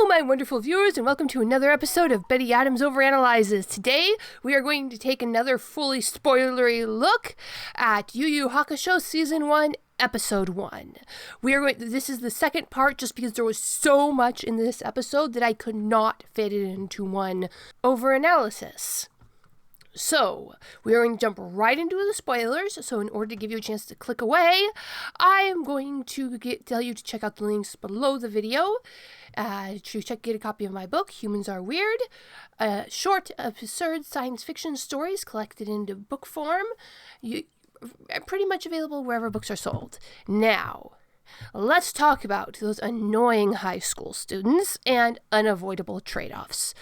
Hello, my wonderful viewers, and welcome to another episode of Betty Adams Overanalyzes. Today, we are going to take another fully spoilery look at Yu Yu Hakusho Season 1, Episode 1. This is the second part just because there was so much in this episode that I could not fit it into one overanalysis. So, we are going to jump right into the spoilers. So, in order to give you a chance to click away, I am going to tell you to check out the links below the video. Get a copy of my book, Humans Are Weird. Short, absurd science fiction stories collected into book form. Pretty much available wherever books are sold. Now, let's talk about those annoying high school students and unavoidable trade-offs.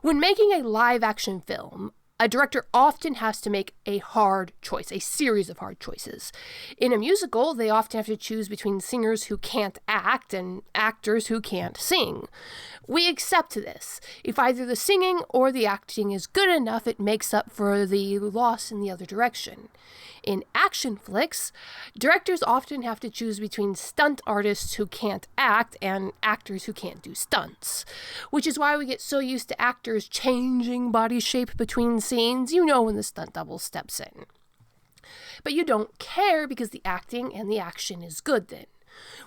When making a live-action film, a director often has to make a hard choice, a series of hard choices. In a musical, they often have to choose between singers who can't act and actors who can't sing. We accept this. If either the singing or the acting is good enough, it makes up for the loss in the other direction. In action flicks, directors often have to choose between stunt artists who can't act and actors who can't do stunts, which is why we get so used to actors changing body shape between scenes, when the stunt double steps in. But you don't care because the acting and the action is good then.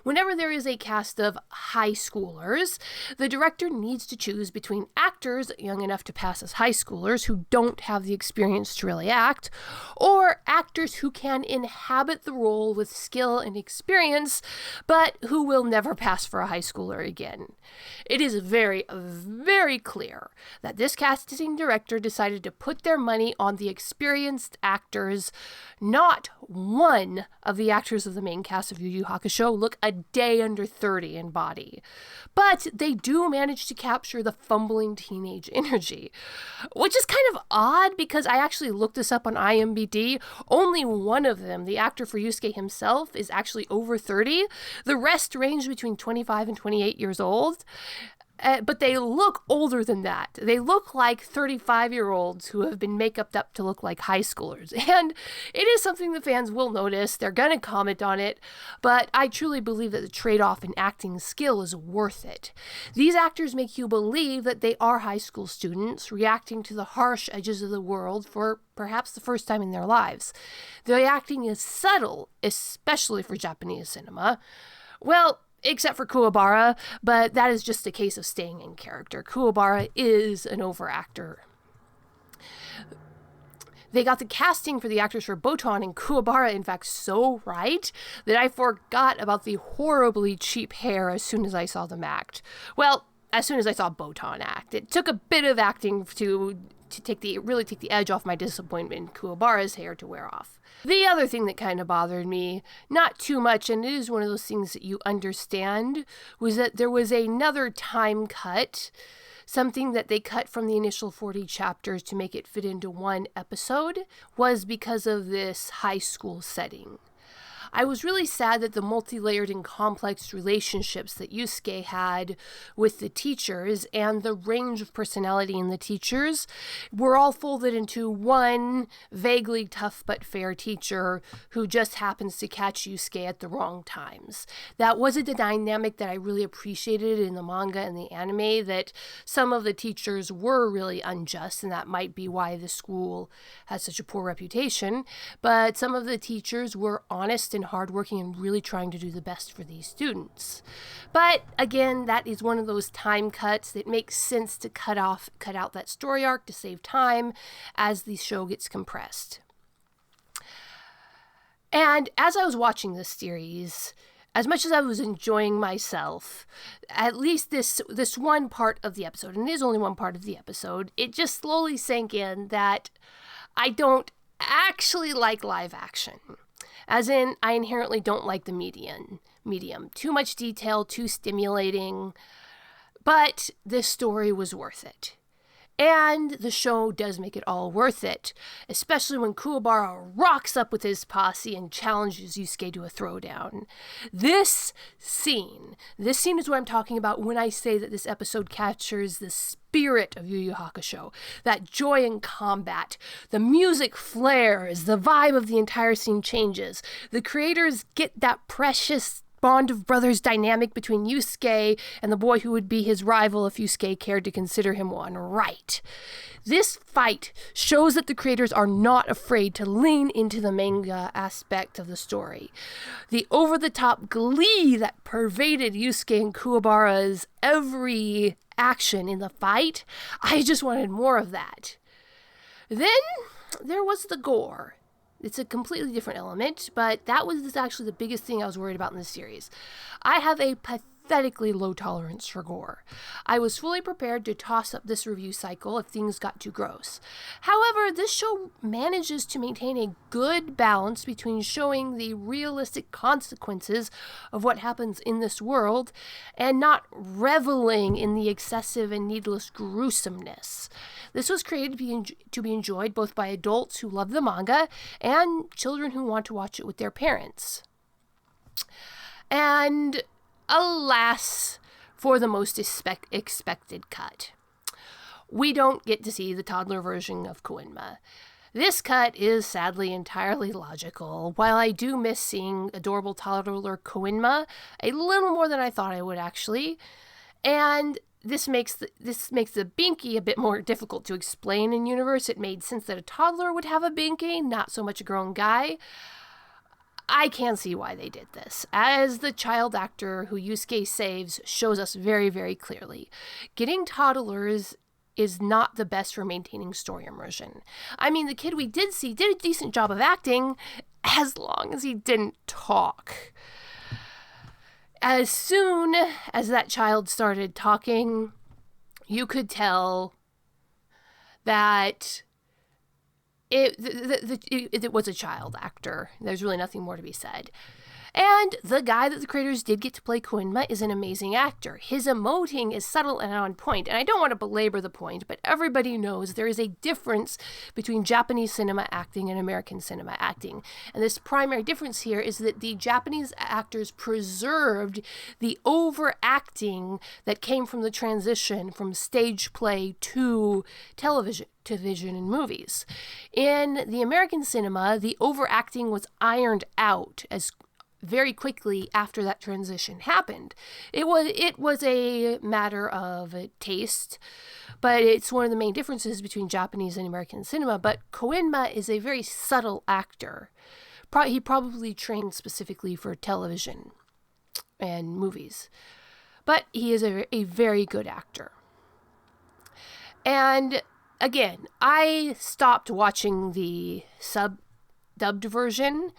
Whenever there is a cast of high schoolers, the director needs to choose between actors young enough to pass as high schoolers who don't have the experience to really act, or actors who can inhabit the role with skill and experience, but who will never pass for a high schooler again. It is very, very clear that this casting director decided to put their money on the experienced actors. Not one of the actors of the main cast of Yu Yu Hakusho look a day under 30 in body. But they do manage to capture the fumbling teenage energy, which is kind of odd because I actually looked this up on IMDb. Only one of them, the actor for Yusuke himself, is actually over 30. The rest range between 25 and 28 years old. But they look older than that. They look like 35-year-olds who have been make-upped up to look like high schoolers. And it is something the fans will notice. They're going to comment on it. But I truly believe that the trade-off in acting skill is worth it. These actors make you believe that they are high school students reacting to the harsh edges of the world for perhaps the first time in their lives. The acting is subtle, especially for Japanese cinema. Well, except for Kuwabara, but that is just a case of staying in character. Kuwabara is an overactor. They got the casting for the actors for Botan and Kuwabara, in fact, so right that I forgot about the horribly cheap hair as soon as I saw them act. Well, as soon as I saw Botan act. It took a bit of acting to take the edge off my disappointment in Kuwabara's hair to wear off. The other thing that kind of bothered me, not too much, and it is one of those things that you understand, was that there was another time cut, something that they cut from the initial 40 chapters to make it fit into one episode, was because of this high school setting. I was really sad that the multi-layered and complex relationships that Yusuke had with the teachers and the range of personality in the teachers were all folded into one vaguely tough but fair teacher who just happens to catch Yusuke at the wrong times. That wasn't a dynamic that I really appreciated in the manga and the anime, that some of the teachers were really unjust, and that might be why the school has such a poor reputation, but some of the teachers were honest and hardworking and really trying to do the best for these students. But again, that is one of those time cuts that makes sense to cut out that story arc to save time as the show gets compressed. And as I was watching this series, as much as I was enjoying myself, at least this one part of the episode, and it is only one part of the episode, it just slowly sank in that I don't actually like live action. As in, I inherently don't like the medium. Too much detail, too stimulating. But this story was worth it. And the show does make it all worth it, especially when Kuwabara rocks up with his posse and challenges Yusuke to a throwdown. This scene is what I'm talking about when I say that this episode captures the spirit of Yu Yu Hakusho, that joy in combat. The music flares, the vibe of the entire scene changes. The creators get that precious bond of brothers dynamic between Yusuke and the boy who would be his rival if Yusuke cared to consider him one. Right. This fight shows that the creators are not afraid to lean into the manga aspect of the story. The over-the-top glee that pervaded Yusuke and Kuwabara's every action in the fight, I just wanted more of that. Then there was the gore. It's a completely different element, but that was actually the biggest thing I was worried about in this series. I have a pathetically low tolerance for gore. I was fully prepared to toss up this review cycle if things got too gross. However, this show manages to maintain a good balance between showing the realistic consequences of what happens in this world and not reveling in the excessive and needless gruesomeness. This was created to be enjoyed both by adults who love the manga and children who want to watch it with their parents. And alas, for the most expected cut. We don't get to see the toddler version of Koenma. This cut is sadly entirely logical. While I do miss seeing adorable toddler Koenma a little more than I thought I would actually, and this makes the binky a bit more difficult to explain in universe. It made sense that a toddler would have a binky, not so much a grown guy. I can see why they did this, as the child actor who Yusuke saves shows us very, very clearly. Getting toddlers is not the best for maintaining story immersion. I mean, the kid we did see did a decent job of acting, as long as he didn't talk. As soon as that child started talking, you could tell that it was a child actor. There's really nothing more to be said. And the guy that the creators did get to play Koenma is an amazing actor. His emoting is subtle and on point, and I don't want to belabor the point, but everybody knows there is a difference between Japanese cinema acting and American cinema acting. And this primary difference here is that the Japanese actors preserved the overacting that came from the transition from stage play to television and movies. In the American cinema, the overacting was ironed out as very quickly after that transition happened. It was a matter of taste, but it's one of the main differences between Japanese and American cinema. But Koenma is a very subtle actor. He probably trained specifically for television and movies, but he is a very good actor. And again, I stopped watching the dubbed version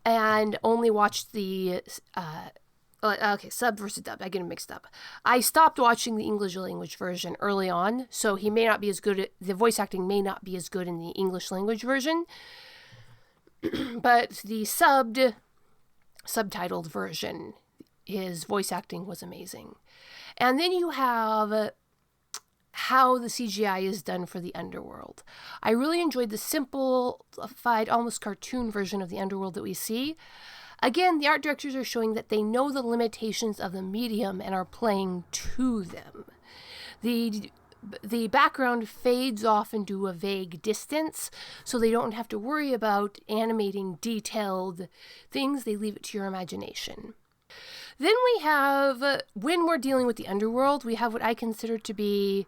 and only watched the, sub versus dub, I get them mixed up. I stopped watching the English language version early on, so he may not be as good the voice acting may not be as good in the English language version, but the subtitled version, his voice acting was amazing. And then you have how the CGI is done for the underworld. I really enjoyed the simplified, almost cartoon version of the underworld that we see. Again, the art directors are showing that they know the limitations of the medium and are playing to them. The background fades off into a vague distance, so they don't have to worry about animating detailed things. They leave it to your imagination. Then we have, when we're dealing with the underworld, we have what I consider to be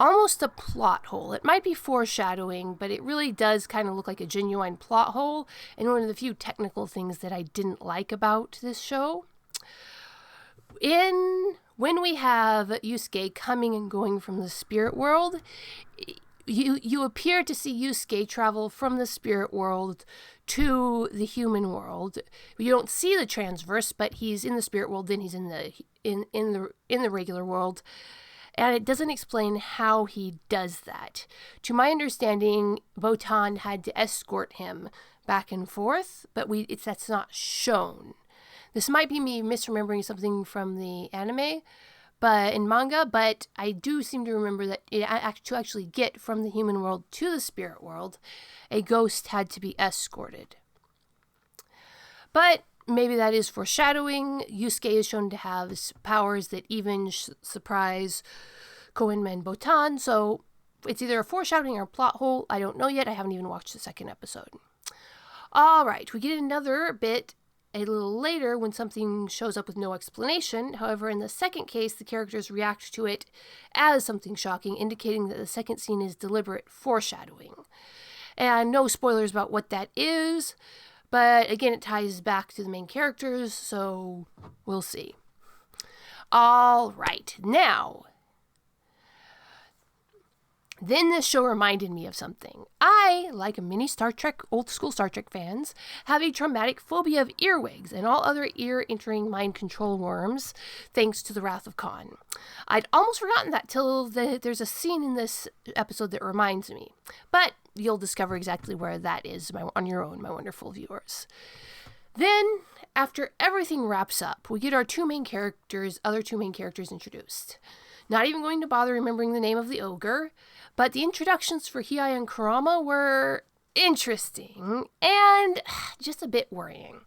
almost a plot hole. It might be foreshadowing, but it really does kind of look like a genuine plot hole, and one of the few technical things that I didn't like about this show. When we have Yusuke coming and going from the spirit world, you appear to see Yusuke travel from the spirit world to the human world. You don't see the transverse, but he's in the spirit world, then he's in the regular world. And it doesn't explain how he does that. To my understanding, Botan had to escort him back and forth, but that's not shown. This might be me misremembering something from the anime, but in manga, but I do seem to remember that to actually get from the human world to the spirit world, a ghost had to be escorted. But maybe that is foreshadowing. Yusuke is shown to have powers that even surprise Koenma and Botan, so it's either a foreshadowing or a plot hole. I don't know yet. I haven't even watched the second episode. All right, we get another bit a little later when something shows up with no explanation. However, in the second case, the characters react to it as something shocking, indicating that the second scene is deliberate foreshadowing. And no spoilers about what that is, but again, it ties back to the main characters, so we'll see. All right, now, then this show reminded me of something. I, like many old school Star Trek fans, have a traumatic phobia of earwigs and all other ear-entering mind control worms, thanks to the Wrath of Khan. I'd almost forgotten that till there's a scene in this episode that reminds me. But you'll discover exactly where that is on your own, my wonderful viewers. Then, after everything wraps up, we get our other two main characters introduced. Not even going to bother remembering the name of the ogre, but the introductions for Hiei and Kurama were interesting and just a bit worrying.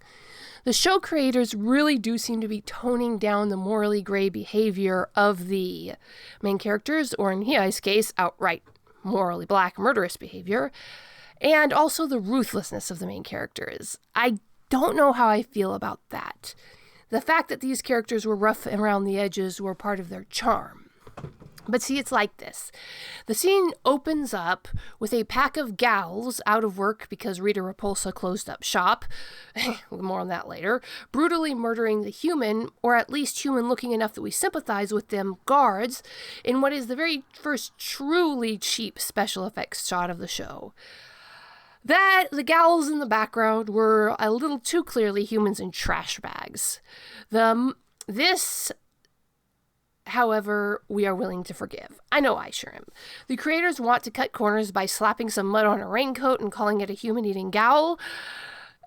The show creators really do seem to be toning down the morally gray behavior of the main characters, or in Hiei's case, outright morally black murderous behavior, and also the ruthlessness of the main characters. I don't know how I feel about that. The fact that these characters were rough and around the edges were part of their charm. But see, it's like this. The scene opens up with a pack of gals out of work because Rita Repulsa closed up shop, more on that later, brutally murdering the human, or at least human looking enough that we sympathize with them, guards, in what is the very first truly cheap special effects shot of the show. That the gals in the background were a little too clearly humans in trash bags. This, however, we are willing to forgive. I know I sure am. The creators want to cut corners by slapping some mud on a raincoat and calling it a human-eating gal.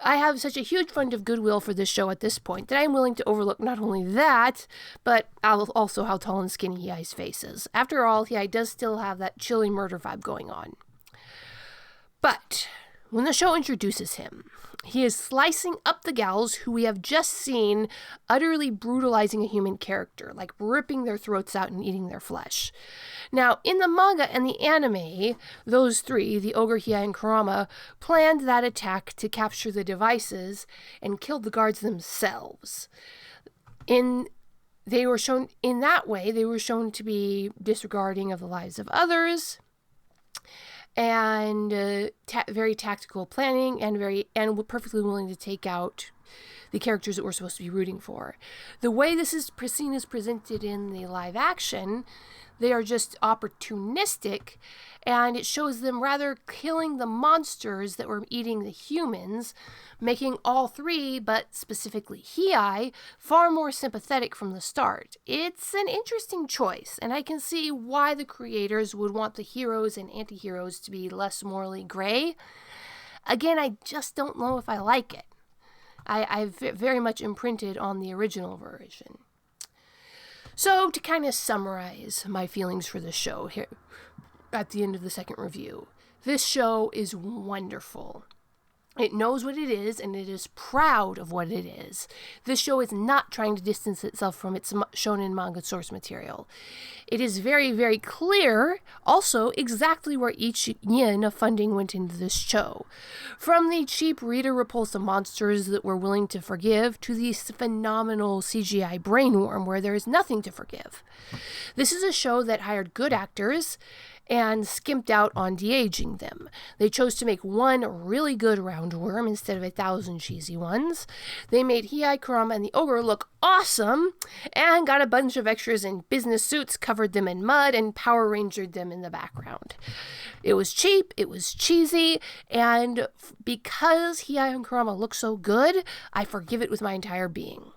I have such a huge fund of goodwill for this show at this point that I am willing to overlook not only that, but also how tall and skinny Hiei's face is. After all, Hiei does still have that chilly murder vibe going on. But when the show introduces him, he is slicing up the gals who we have just seen utterly brutalizing a human character, like ripping their throats out and eating their flesh. Now, in the manga and the anime, those three, the ogre, Hiei, and Kurama, planned that attack to capture the devices and kill the guards themselves. They were shown to be disregarding of the lives of others, and very tactical planning, and were perfectly willing to take out the characters that we're supposed to be rooting for. The way this scene is presented in the live action, they are just opportunistic, and it shows them rather killing the monsters that were eating the humans, making all three, but specifically Hiei, far more sympathetic from the start. It's an interesting choice, and I can see why the creators would want the heroes and anti-heroes to be less morally gray. Again, I just don't know if I like it. I've very much imprinted on the original version. So, to kind of summarize my feelings for this show here at the end of the second review, this show is wonderful. It knows what it is, and it is proud of what it is. This show is not trying to distance itself from its shonen manga source material. It is very, very clear, also, exactly where each yen of funding went into this show. From the cheap Rita Repulsa monsters that we're willing to forgive, to the phenomenal CGI brainworm where there is nothing to forgive. This is a show that hired good actors and skimped out on de-aging them. They chose to make one really good roundworm instead of 1,000 cheesy ones. They made Hiei, Kurama, and the ogre look awesome, and got a bunch of extras in business suits, covered them in mud, and Power Rangered them in the background. It was cheap, it was cheesy, and because Hiei and Kurama look so good, I forgive it with my entire being.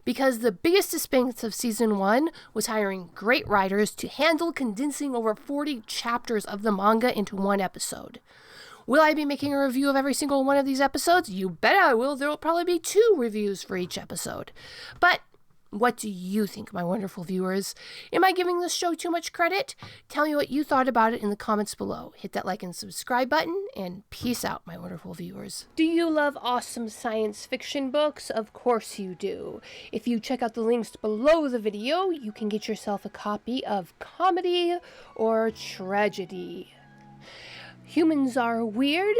Because the biggest expense of Season 1 was hiring great writers to handle condensing over 40 chapters of the manga into one episode. Will I be making a review of every single one of these episodes? You bet I will. There will probably be 2 reviews for each episode. But what do you think, my wonderful viewers? Am I giving this show too much credit? Tell me what you thought about it in the comments below. Hit that like and subscribe button, and peace out, my wonderful viewers. Do you love awesome science fiction books? Of course you do. If you check out the links below the video, you can get yourself a copy of Comedy or Tragedy. Humans Are Weird.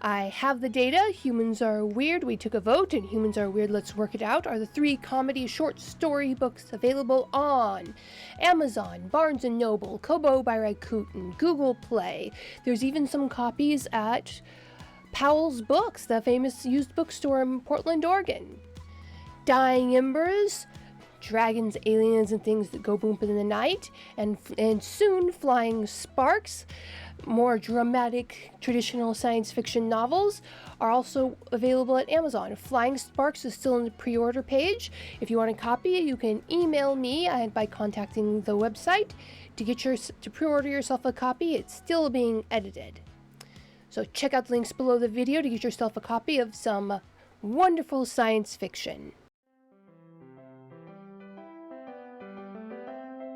I have the data. Humans Are Weird, We Took a Vote, and Humans Are Weird, Let's Work It Out are the 3 comedy short story books available on Amazon, Barnes & Noble, Kobo by Rakuten, Google Play. There's even some copies at Powell's Books, the famous used bookstore in Portland, Oregon. Dying Embers, dragons, aliens, and things that go boom in the night, and soon Flying Sparks, more dramatic traditional science fiction novels, are also available at Amazon. Flying Sparks is still on the pre-order page. If you want a copy, you can email me by contacting the website to pre-order yourself a copy. It's still being edited. So check out the links below the video to get yourself a copy of some wonderful science fiction.